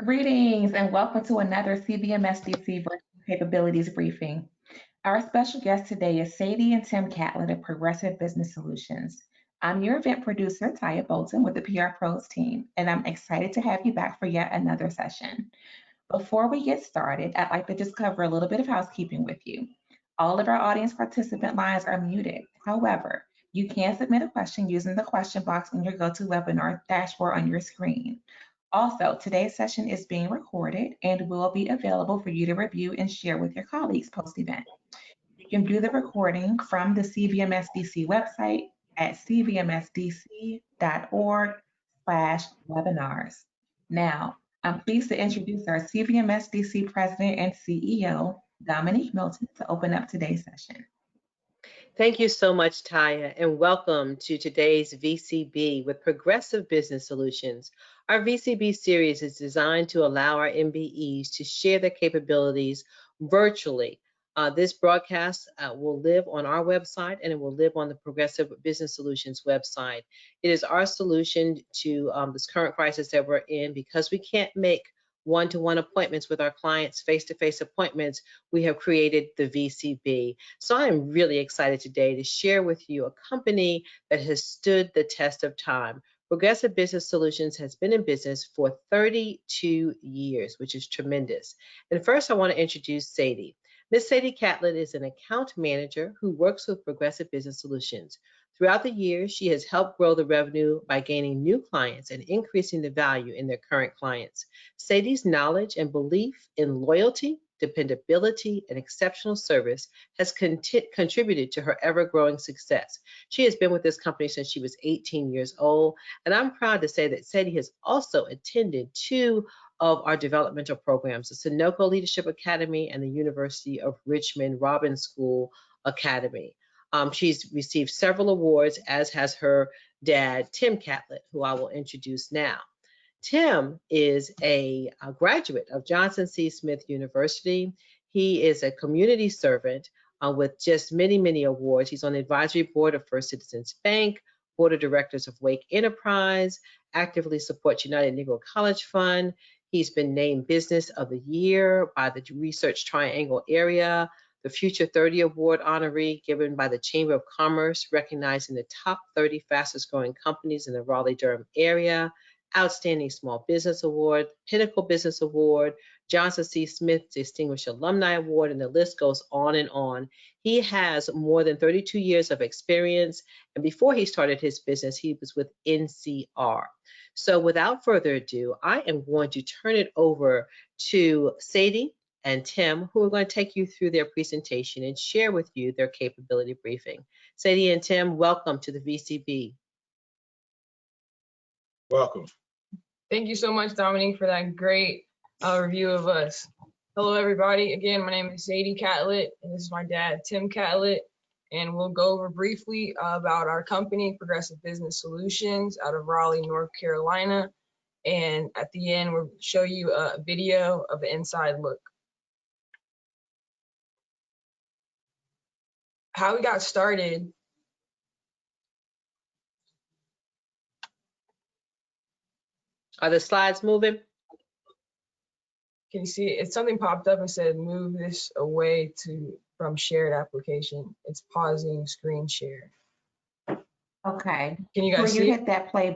Greetings and welcome to another CVMSDC Virtual Capabilities Briefing. Our special guest today is Sadie and Tim Catlett of Progressive Business Solutions. I'm your event producer, Taya Bolton with the PR Pros team, and I'm excited to have you back for yet another session. Before we get started, I'd like to just cover a little bit of housekeeping with you. All of our audience participant lines are muted. However, you can submit a question using the question box in your GoToWebinar dashboard on your screen. Also, today's session is being recorded and will be available for you to review and share with your colleagues post-event. You can view the recording from the CVMSDC website at cvmsdc.org/webinars. Now, I'm pleased to introduce our CVMSDC President and CEO, Dominique Milton, to open up today's session. Thank you so much, Taya, and welcome to today's VCB with Progressive Business Solutions. Our VCB series is designed to allow our MBEs to share their capabilities virtually. This broadcast will live on our website and it will live on the Progressive Business Solutions website. It is our solution to this current crisis that we're in because we can't make one-to-one appointments with our clients, face-to-face appointments. We have created the VCB. So I'm really excited today to share with you a company that has stood the test of time. Progressive Business Solutions has been in business for 32 years, which is tremendous. And first, I want to introduce Sadie. Ms. Sadie Catlett is an account manager who works with Progressive Business Solutions. Throughout the years, she has helped grow the revenue by gaining new clients and increasing the value in their current clients. Sadie's knowledge and belief in loyalty, dependability, and exceptional service has contributed to her ever-growing success. She has been with this company since she was 18 years old, and I'm proud to say that Sadie has also attended two of our developmental programs, the Sunoco Leadership Academy and the University of Richmond Robbins School Academy. She's received several awards, as has her dad, Tim Catlett, who I will introduce now. Tim is a graduate of Johnson C. Smith University. He is a community servant with just many, many awards. He's on the advisory board of First Citizens Bank, board of directors of Wake Enterprise, actively supports United Negro College Fund. He's been named Business of the Year by the Research Triangle Area, the Future 30 Award honoree given by the Chamber of Commerce, recognizing the top 30 fastest growing companies in the Raleigh-Durham area, Outstanding Small Business Award, Pinnacle Business Award, Johnson C. Smith Distinguished Alumni Award, and the list goes on and on. He has more than 32 years of experience, and before he started his business, he was with NCR. So without further ado, I am going to turn it over to Sadie and Tim, who are going to take you through their presentation and share with you their capability briefing. Sadie and Tim, welcome to the VCB. Welcome. Thank you so much, Dominique, for that great review of us. Hello, everybody. Again, my name is Sadie Catlett, and this is my dad, Tim Catlett, and we'll go over briefly about our company, Progressive Business Solutions, out of Raleigh, North Carolina. And at the end, we'll show you a video of the inside look. How we got started. Are the slides moving? Can you see it? It's something popped up and said, move this away from shared application. It's pausing screen share. Okay. Can you guys see? When you hit that play,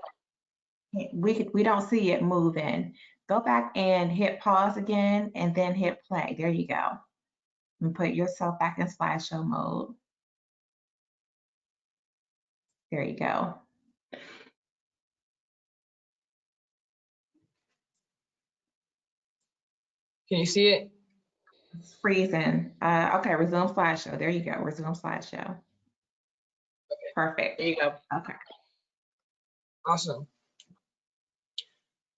we don't see it moving. Go back and hit pause again and then hit play. There you go. And put yourself back in slideshow mode. There you go. Can you see it? It's freezing. Okay, resume slideshow. There you go. Resume slideshow. Okay. Perfect. There you go. Okay. Awesome.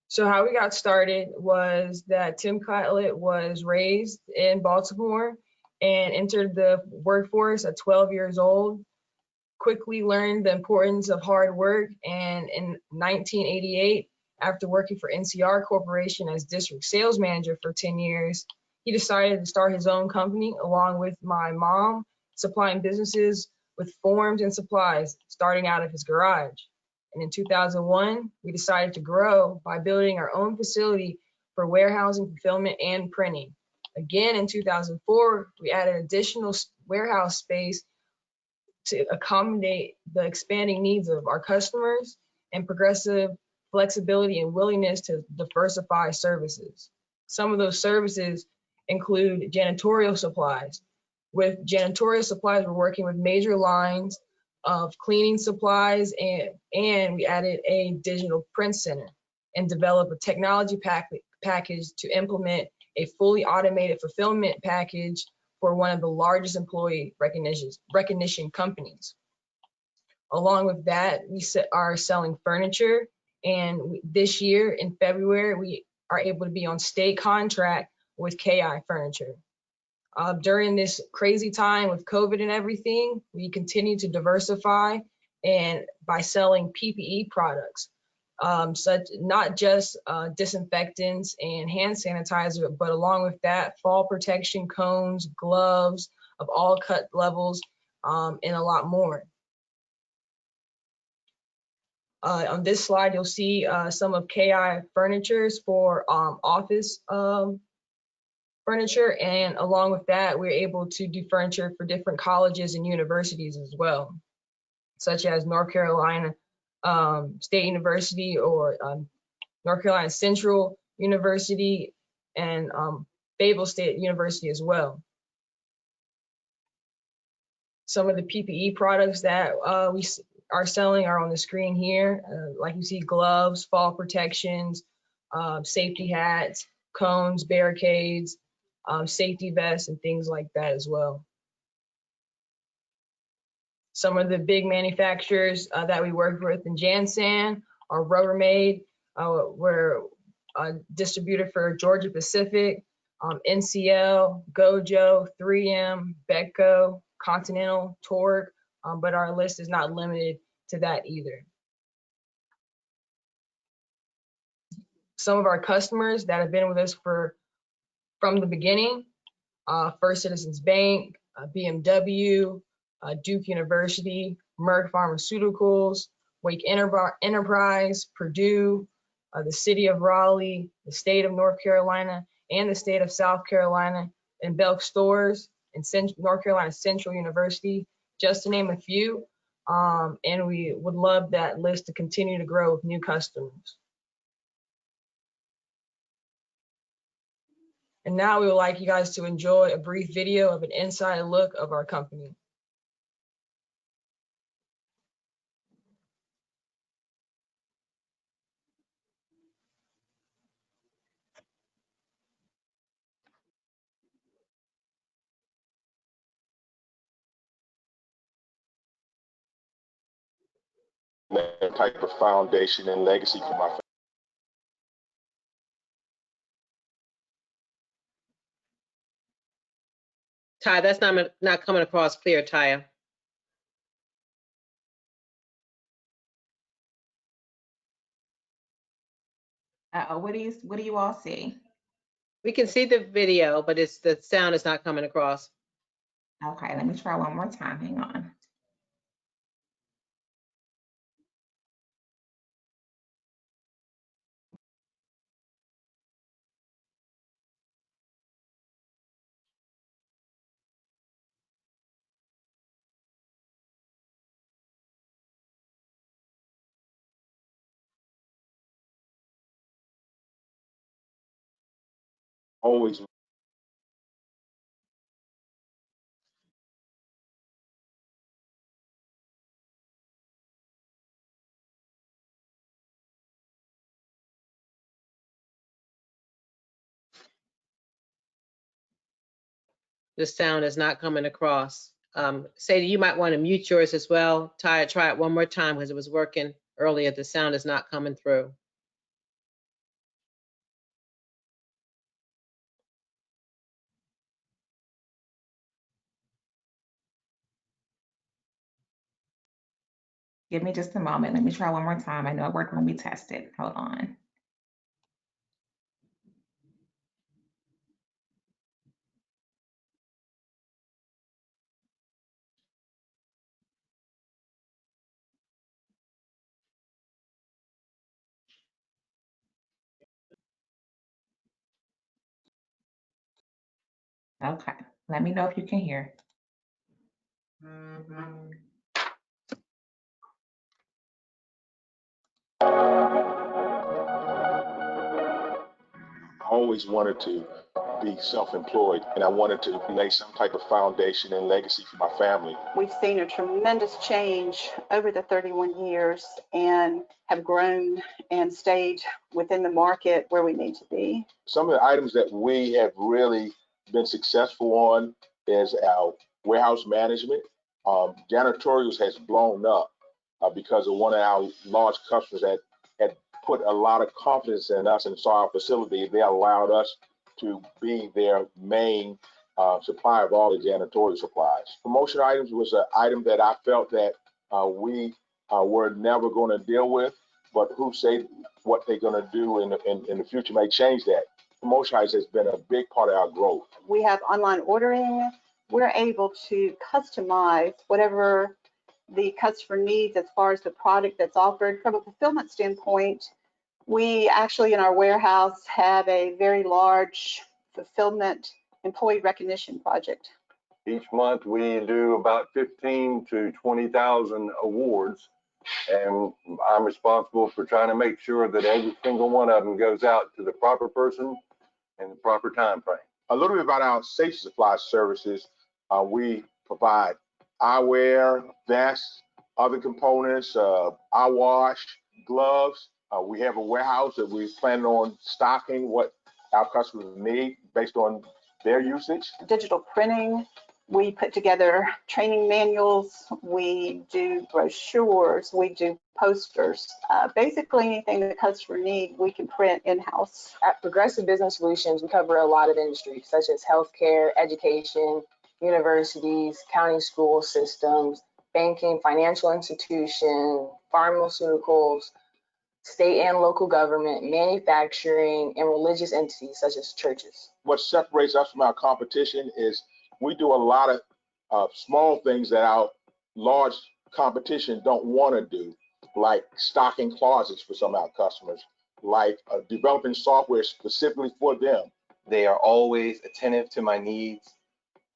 So how we got started was that Tim Catlett was raised in Baltimore and entered the workforce at 12 years old, quickly learned the importance of hard work, and in 1988, after working for NCR Corporation as district sales manager for 10 years, he decided to start his own company along with my mom, supplying businesses with forms and supplies, starting out of his garage. And in 2001, we decided to grow by building our own facility for warehousing, fulfillment, and printing. Again, in 2004, we added additional warehouse space to accommodate the expanding needs of our customers and progressive flexibility and willingness to diversify services. Some of those services include janitorial supplies. With janitorial supplies, we're working with major lines of cleaning supplies, and we added a digital print center and developed a technology package to implement a fully automated fulfillment package for one of the largest employee recognition companies. Along with that, we are selling furniture, and this year in February, we are able to be on state contract with KI Furniture. During this crazy time with COVID and everything, we continue to diversify and by selling PPE products, such not just disinfectants and hand sanitizer, but along with that, fall protection cones, gloves of all cut levels, and a lot more. On this slide, you'll see some of KI Furniture's for office furniture, and along with that, we're able to do furniture for different colleges and universities as well, such as North Carolina State University or North Carolina Central University and Fayetteville State University as well. Some of the PPE products that we are selling are on the screen here. Like you see, gloves, fall protections, safety hats, cones, barricades, safety vests, and things like that as well. Some of the big manufacturers that we work with in Jansan are Rubbermaid. We're a distributor for Georgia Pacific, NCL, Gojo, 3M, Becco, Continental, Torque, but our list is not limited to that either. Some of our customers that have been with us from the beginning, First Citizens Bank, BMW, Duke University, Merck Pharmaceuticals, Wake Enterprise, Purdue, the city of Raleigh, the state of North Carolina, and the state of South Carolina, and Belk Stores, and North Carolina Central University, just to name a few. And we would love that list to continue to grow with new customers. And now we would like you guys to enjoy a brief video of an inside look of our company. Type of foundation and legacy for my family. Ty, that's not coming across clear, Taya. What do you all see? We can see the video, but the sound is not coming across. Okay, let me try one more time. Hang on. Always. The sound is not coming across. Sadie, you might want to mute yours as well. Taya, try it one more time because it was working earlier. The sound is not coming through. Give me just a moment. Let me try one more time. I know it worked when we tested. Hold on. Okay, let me know if you can hear. I always wanted to be self-employed, and I wanted to lay some type of foundation and legacy for my family. We've seen a tremendous change over the 31 years and have grown and stayed within the market where we need to be. Some of the items that we have really been successful on is our warehouse management. Janitorials has blown up because of one of our large customers that had put a lot of confidence in us and saw our facility. They allowed us to be their main supplier of all the janitorial supplies. Promotion items was an item that I felt that we were never going to deal with, but who say what they're going to do in the future may change that. Promotion items has been a big part of our growth. We have online ordering. We're able to customize whatever the customer needs as far as the product that's offered. From a fulfillment standpoint, we actually in our warehouse have a very large fulfillment employee recognition project. Each month we do about 15 to 20,000 awards, and I'm responsible for trying to make sure that every single one of them goes out to the proper person in the proper time frame. A little bit about our safety supply services. We provide eyewear, vests, other components, eye wash, gloves. We have a warehouse that we plan on stocking what our customers need based on their usage. Digital printing. We put together training manuals, we do brochures, we do posters. Basically anything the customer needs, we can print in-house. At Progressive Business Solutions, we cover a lot of industries such as healthcare, education, universities, county school systems, banking, financial institution, pharmaceuticals, state and local government, manufacturing, and religious entities such as churches. What separates us from our competition is we do a lot of small things that our large competition don't want to do, like stocking closets for some of our customers, like developing software specifically for them. They are always attentive to my needs,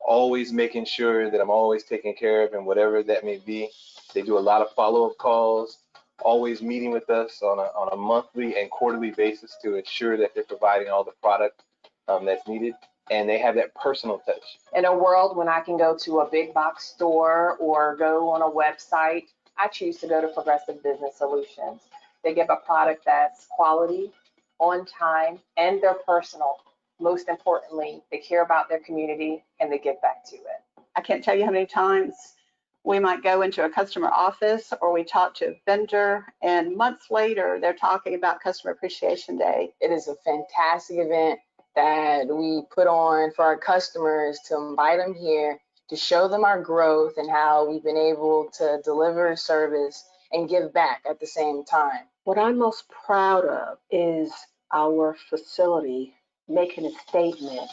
always making sure that I'm always taken care of and whatever that may be. They do a lot of follow-up calls, always meeting with us on a monthly and quarterly basis to ensure that they're providing all the product that's needed. And they have that personal touch. In a world when I can go to a big box store or go on a website, I choose to go to Progressive Business Solutions. They give a product that's quality, on time, and they're personal. Most importantly, they care about their community and they give back to it. I can't tell you how many times we might go into a customer office or we talk to a vendor and months later they're talking about Customer Appreciation Day. It is a fantastic event that we put on for our customers to invite them here, to show them our growth and how we've been able to deliver service and give back at the same time. What I'm most proud of is our facility making a statement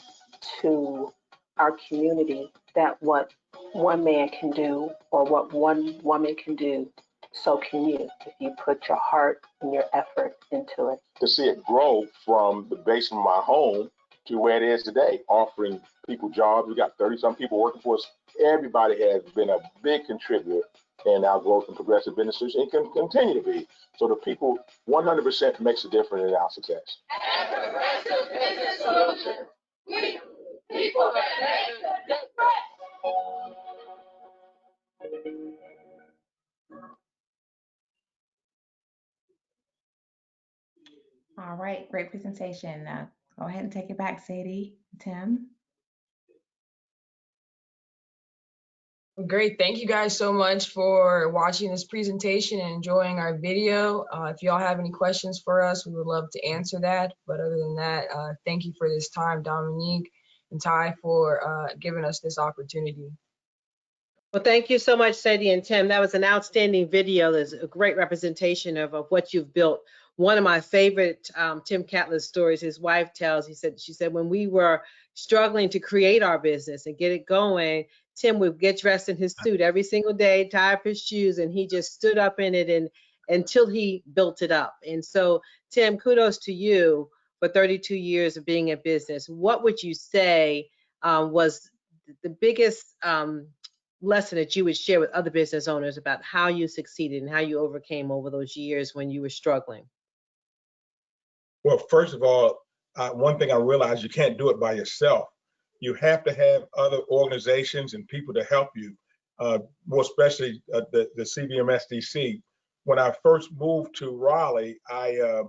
to our community that what one man can do or what one woman can do, so can you if you put your heart and your effort into it. To see it grow from the basement of my home to where it is today, offering people jobs. We got 30-some people working for us. Everybody has been a big contributor in our growth in Progressive Business Solutions and can continue to be. So the people 100% makes a difference in our success. At Progressive Business Solutions, we people that make the difference. All right, great presentation. Go ahead and take it back, Sadie, Tim. Great, thank you guys so much for watching this presentation and enjoying our video. If y'all have any questions for us, we would love to answer that. But other than that, thank you for this time, Dominique and Ty, for giving us this opportunity. Well, thank you so much, Sadie and Tim. That was an outstanding video. There's a great representation of what you've built. One of my favorite Tim Catler's stories, his wife tells, she said, when we were struggling to create our business and get it going, Tim would get dressed in his suit every single day, tie up his shoes, and he just stood up in it and until he built it up. And so, Tim, kudos to you for 32 years of being in business. What would you say was the biggest lesson that you would share with other business owners about how you succeeded and how you overcame over those years when you were struggling? Well, first of all, one thing I realized, you can't do it by yourself. You have to have other organizations and people to help you, more especially the CVMSDC. When I first moved to Raleigh, I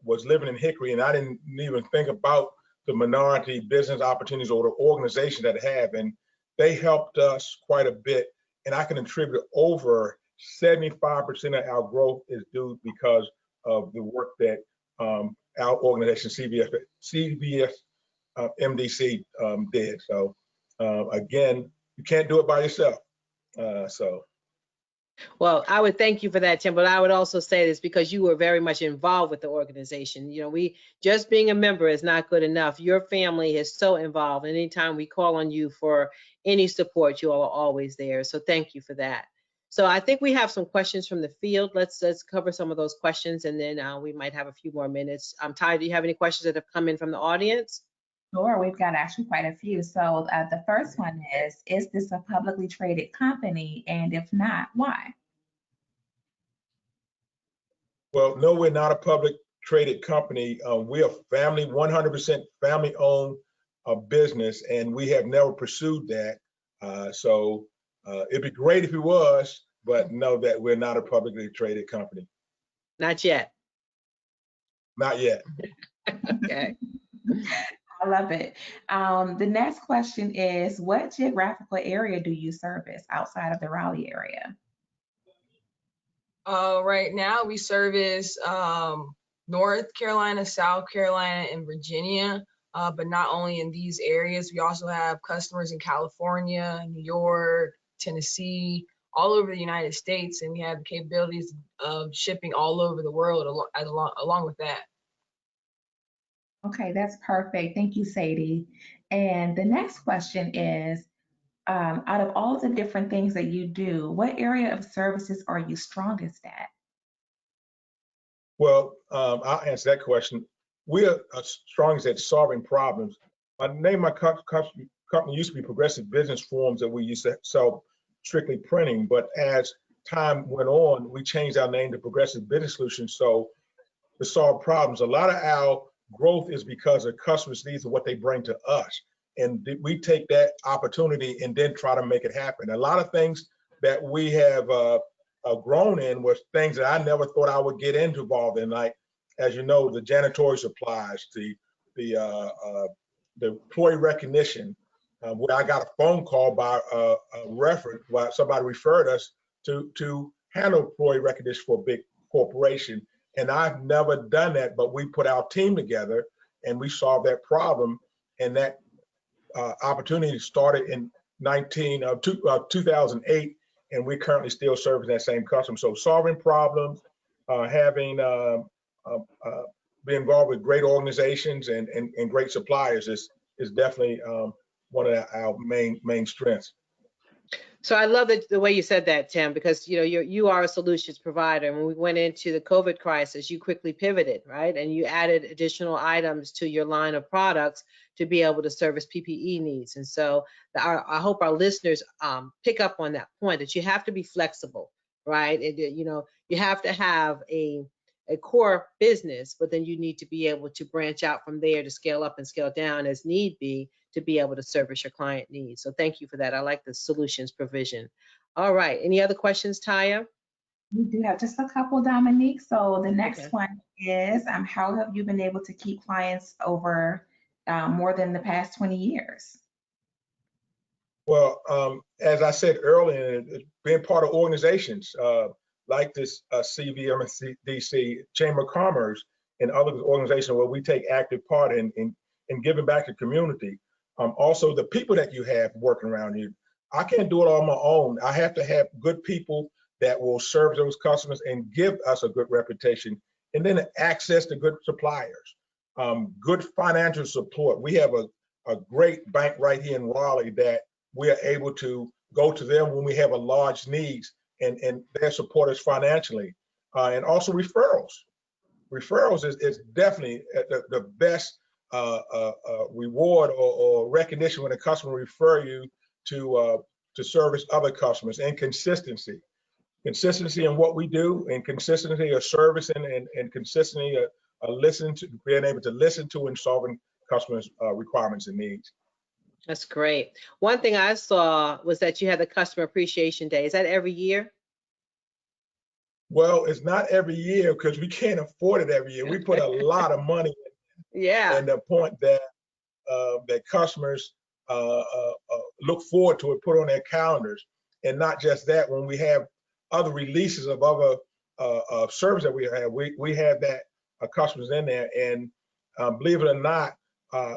was living in Hickory, and I didn't even think about the minority business opportunities or the organization that I have, and they helped us quite a bit. And I can attribute over 75% of our growth is due because of the work that our organization, CVMSDC, did. So again, you can't do it by yourself. Well, I would thank you for that, Tim, but I would also say this because you were very much involved with the organization. You know, we just being a member is not good enough. Your family is so involved. Anytime we call on you for any support, you all are always there. So thank you for that. So I think we have some questions from the field. Let's cover some of those questions, and then we might have a few more minutes. Ty, do you have any questions that have come in from the audience? Sure, we've got actually quite a few. So the first one is this a publicly traded company? And if not, why? Well, no, we're not a public traded company. We're a family, 100% family owned business, and we have never pursued that. So it'd be great if it was, but know that we're not a publicly traded company. Not yet. Not yet. Okay. I love it. The next question is, what geographical area do you service outside of the Raleigh area? Right now we service North Carolina, South Carolina, and Virginia. But not only in these areas, we also have customers in California, New York, Tennessee, all over the United States, and we have the capabilities of shipping all over the world along with that. Okay, that's perfect. Thank you, Sadie. And the next question is, out of all the different things that you do, what area of services are you strongest at? Well, I'll answer that question. We are strongest at solving problems. I named my company used to be Progressive Business Forms that we used to sell strictly printing, but as time went on, we changed our name to Progressive Business Solutions. So to solve problems, a lot of our growth is because of customers' needs and what they bring to us. And we take that opportunity and then try to make it happen. A lot of things that we have grown in was things that I never thought I would get involved in. Like, as you know, the janitorial supplies, the employee recognition, where I got a phone call by a reference, where somebody referred us to handle employee recognition for a big corporation. And I've never done that, but we put our team together and we solved that problem. And that opportunity started in 2008, and we're currently still serving that same customer. So solving problems, having be involved with great organizations and great suppliers is definitely one of our main strengths. So I love the way you said that, Tim, because you are a solutions provider. And when we went into the COVID crisis, you quickly pivoted, right? And you added additional items to your line of products to be able to service PPE needs. And so I hope our listeners pick up on that point, that you have to be flexible, right? And, you have to have a core business, but then you need to be able to branch out from there to scale up and scale down as need be, to be able to service your client needs. So thank you for that. I like the solutions provision. All right. Any other questions, Taya? We do have just a couple, Dominique. So the next one is, how have you been able to keep clients over more than the past 20 years? Well, as I said earlier, being part of organizations like this CVMSDC, Chamber of Commerce, and other organizations where we take active part in giving back to the community. Also, the people that you have working around you. I can't do it on my own. I have to have good people that will serve those customers and give us a good reputation, and then access to good suppliers, good financial support. We have a great bank right here in Raleigh that we are able to go to them when we have a large needs, and they support us financially, and also referrals. Referrals is definitely the best reward or recognition when a customer refer you to service other customers, and consistency in what we do, and consistency of service, and consistency of listening to, being able to listen to and solving customers' requirements and needs. That's great. One thing I saw was that you had the Customer Appreciation Day. Is that every year? Well, it's not every year because we can't afford it every year. We put a lot of money Yeah. and the point that that customers look forward to it, put on their calendars. And not just that, when we have other releases of other service that we have that customers in there. And believe it or not,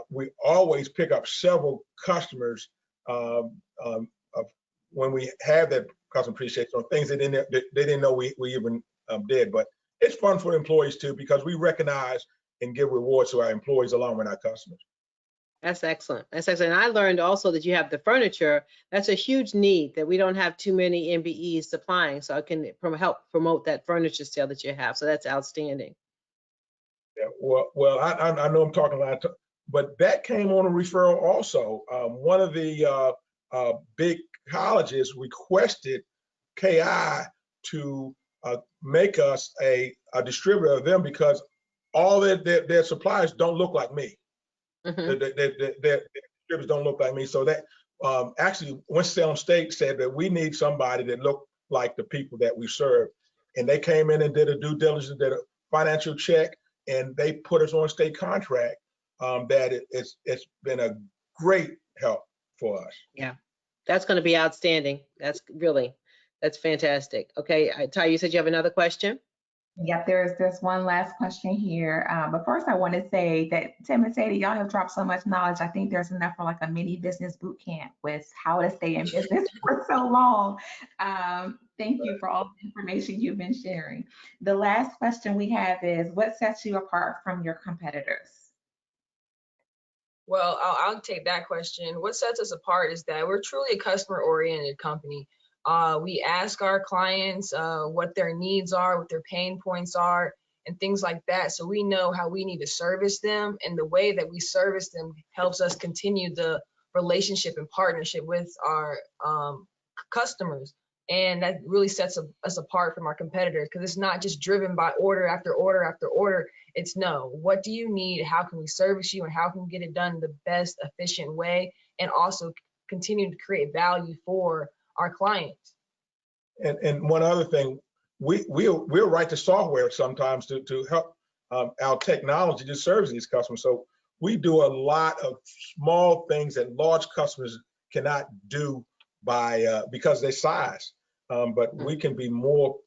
we always pick up several customers when we have that customer appreciation on things they didn't know we even did. But it's fun for employees too, because we recognize and give rewards to our employees along with our customers. That's excellent. That's excellent. And I learned also that you have the furniture. That's a huge need that we don't have too many MBEs supplying. So I can help promote that furniture sale that you have. So that's outstanding. Yeah, well, I know I'm talking a lot, but that came on a referral also. One of the big colleges requested KI to make us a distributor of them, because all their suppliers don't look like me. Mm-hmm. Their distributors don't look like me. So that actually Winston-Salem State said that we need somebody that looked like the people that we serve. And they came in and did a due diligence, did a financial check, and they put us on state contract. That it's been a great help for us. Yeah, that's going to be outstanding. That's fantastic. Okay, Ty, you said you have another question? Yep, there's one last question here. But first I want to say that Tim and Sadie, y'all have dropped so much knowledge. I think there's enough for like a mini business boot camp with how to stay in business for so long. Thank you for all the information you've been sharing. The last question we have is, what sets you apart from your competitors? Well, I'll take that question. What sets us apart is that we're truly a customer-oriented company. We ask our clients what their needs are, what their pain points are, and things like that. So we know how we need to service them, and the way that we service them helps us continue the relationship and partnership with our customers. And that really sets us apart from our competitors, because it's not just driven by order after order after order. It's no, what do you need? How can we service you, and how can we get it done in the best efficient way, and also continue to create value for our clients. And one other thing, we'll write the software sometimes to help our technology to service these customers. So we do a lot of small things that large customers cannot do because their size. But we can be more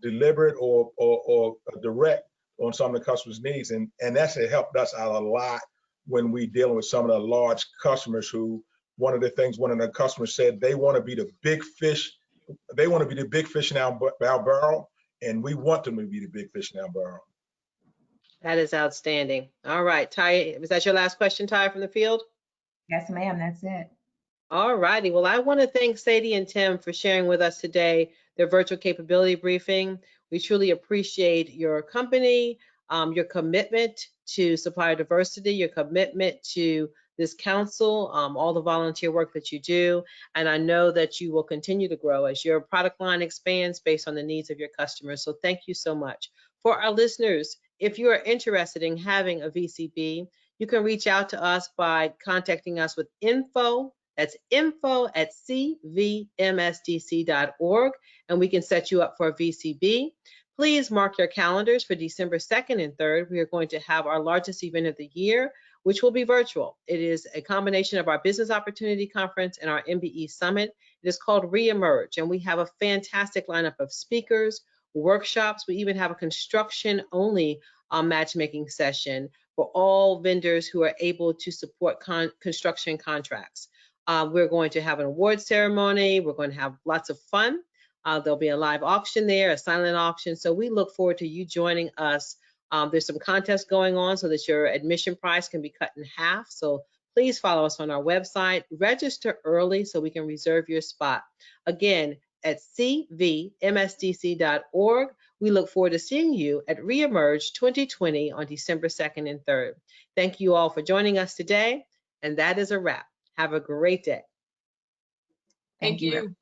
deliberate or direct on some of the customers' needs, and that's helped us out a lot when we dealing with some of the large customers who. One of the customers said they want to be the big fish. They want to be the big fish in our barrel, and we want them to be the big fish in our barrel. That is outstanding. All right, Ty, was that your last question, Ty, from the field? Yes, ma'am, that's it. All righty. Well, I want to thank Sadie and Tim for sharing with us today their virtual capability briefing. We truly appreciate your company, your commitment to supplier diversity, your commitment to this council, all the volunteer work that you do. And I know that you will continue to grow as your product line expands based on the needs of your customers. So thank you so much. For our listeners, if you are interested in having a VCB, you can reach out to us by contacting us with info. That's info@cvmsdc.org, and we can set you up for a VCB. Please mark your calendars for December 2nd and 3rd. We are going to have our largest event of the year, which will be virtual. It is a combination of our Business Opportunity Conference and our MBE Summit. It is called Reemerge, and we have a fantastic lineup of speakers, workshops. We even have a construction-only matchmaking session for all vendors who are able to support construction contracts. We're going to have an award ceremony. We're going to have lots of fun. There'll be a live auction there, a silent auction. So we look forward to you joining us. There's some contests going on so that your admission price can be cut in half. So please follow us on our website. Register early so we can reserve your spot. Again, at cvmsdc.org. We look forward to seeing you at Reemerge 2020 on December 2nd and 3rd. Thank you all for joining us today. And that is a wrap. Have a great day. Thank you.